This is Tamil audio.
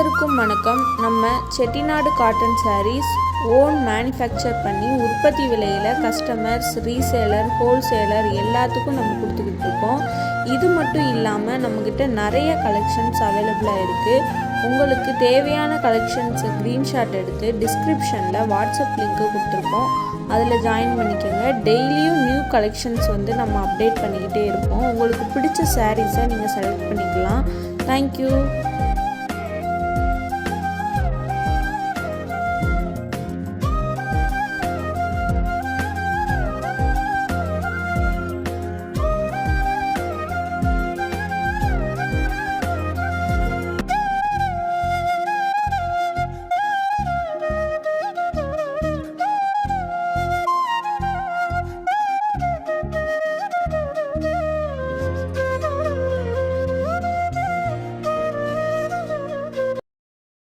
அனைவருக்கும் வணக்கம். நம்ம Chettinad cotton sarees own manufacture பண்ணி உற்பத்தி விலையில் கஸ்டமர்ஸ், ரீசேலர், ஹோல்சேலர் எல்லாத்துக்கும் நம்ம கொடுத்துக்கிட்டு இருக்கோம். இது மட்டும் இல்லாமல் நம்மக்கிட்ட நிறைய கலெக்ஷன்ஸ் அவைலபிளாக இருக்குது. உங்களுக்கு தேவையான கலெக்ஷன்ஸை ஸ்க்ரீன்ஷாட் எடுத்து டிஸ்கிரிப்ஷனில் வாட்ஸ்அப் லிங்க்கு கொடுத்துருக்கோம். அதில் ஜாயின் பண்ணிக்கோங்க. டெய்லியும் நியூ கலெக்ஷன்ஸ் நம்ம அப்டேட் பண்ணிக்கிட்டே இருப்போம். உங்களுக்கு பிடிச்ச சாரீஸை நீங்கள் செலக்ட் பண்ணிக்கலாம். தேங்க்யூ.